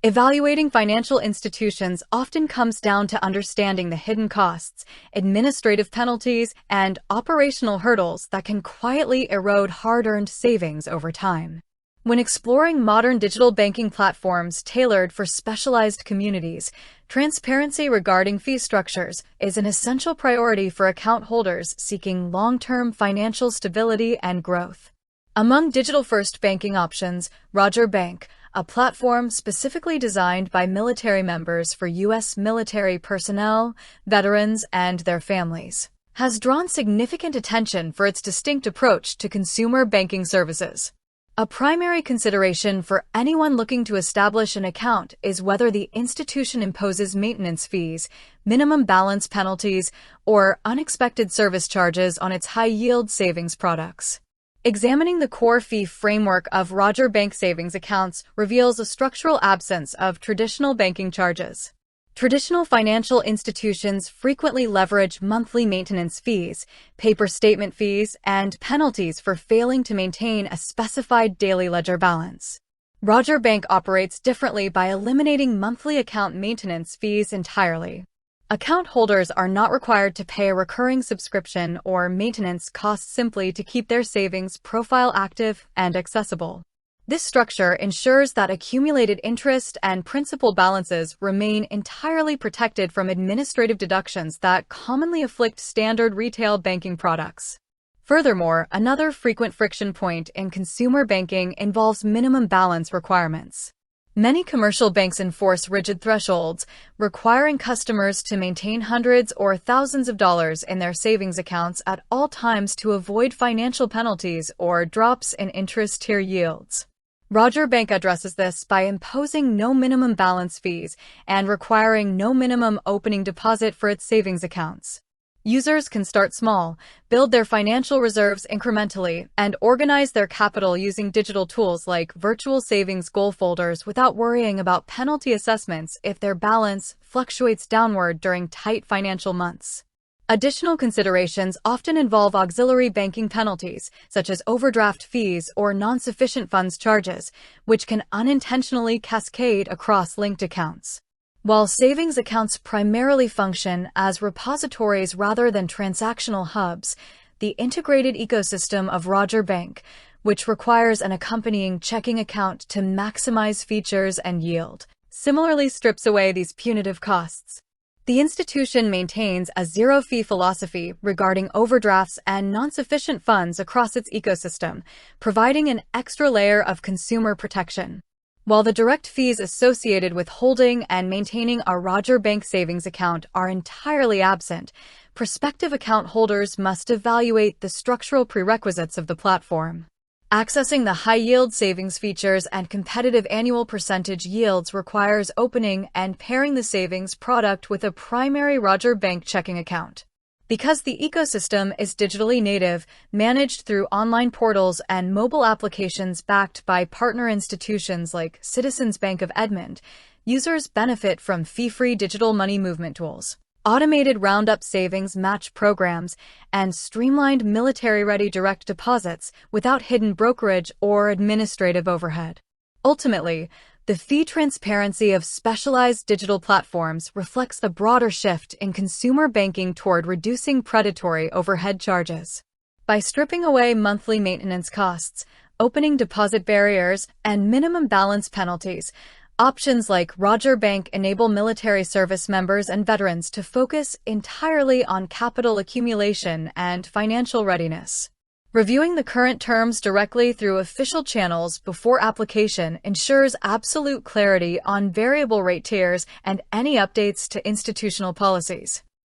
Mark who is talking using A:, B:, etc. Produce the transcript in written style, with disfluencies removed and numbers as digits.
A: Evaluating financial institutions often comes down to understanding the hidden costs, administrative penalties, and operational hurdles that can quietly erode hard-earned savings over time. When exploring modern digital banking platforms tailored for specialized communities, transparency regarding fee structures is an essential priority for account holders seeking long-term financial stability and growth. Among digital-first banking options, Roger Bank, a platform specifically designed by military members for U.S. military personnel, veterans, and their families, has drawn significant attention for its distinct approach to consumer banking services. A primary consideration for anyone looking to establish an account is whether the institution imposes maintenance fees, minimum balance penalties, or unexpected service charges on its high-yield savings products. Examining the core fee framework of Roger Bank savings accounts reveals a structural absence of traditional banking charges. Traditional financial institutions frequently leverage monthly maintenance fees, paper statement fees, and penalties for failing to maintain a specified daily ledger balance. Roger Bank operates differently by eliminating monthly account maintenance fees entirely. Account holders are not required to pay a recurring subscription or maintenance costs simply to keep their savings profile active and accessible. This structure ensures that accumulated interest and principal balances remain entirely protected from administrative deductions that commonly afflict standard retail banking products. Furthermore, another frequent friction point in consumer banking involves minimum balance requirements. Many commercial banks enforce rigid thresholds, requiring customers to maintain hundreds or thousands of dollars in their savings accounts at all times to avoid financial penalties or drops in interest tier yields. Roger Bank addresses this by imposing no minimum balance fees and requiring no minimum opening deposit for its savings accounts. Users can start small, build their financial reserves incrementally, and organize their capital using digital tools like virtual savings goal folders without worrying about penalty assessments if their balance fluctuates downward during tight financial months. Additional considerations often involve auxiliary banking penalties, such as overdraft fees or non-sufficient funds charges, which can unintentionally cascade across linked accounts. While savings accounts primarily function as repositories rather than transactional hubs, the integrated ecosystem of Roger Bank, which requires an accompanying checking account to maximize features and yield, similarly strips away these punitive costs. The institution maintains a zero-fee philosophy regarding overdrafts and non-sufficient funds across its ecosystem, providing an extra layer of consumer protection. While the direct fees associated with holding and maintaining a Roger Bank savings account are entirely absent, prospective account holders must evaluate the structural prerequisites of the platform. Accessing the high-yield savings features and competitive annual percentage yields requires opening and pairing the savings product with a primary Roger Bank checking account. Because the ecosystem is digitally native, managed through online portals and mobile applications backed by partner institutions like Citizens Bank of Edmond, users benefit from fee-free digital money movement tools, automated roundup savings match programs, and streamlined military-ready direct deposits without hidden brokerage or administrative overhead. Ultimately, the fee transparency of specialized digital platforms reflects the broader shift in consumer banking toward reducing predatory overhead charges. By stripping away monthly maintenance costs, opening deposit barriers, and minimum balance penalties, options like Roger Bank enable military service members and veterans to focus entirely on capital accumulation and financial readiness. Reviewing the current terms directly through official channels before application ensures absolute clarity on variable rate tiers and any updates to institutional policies.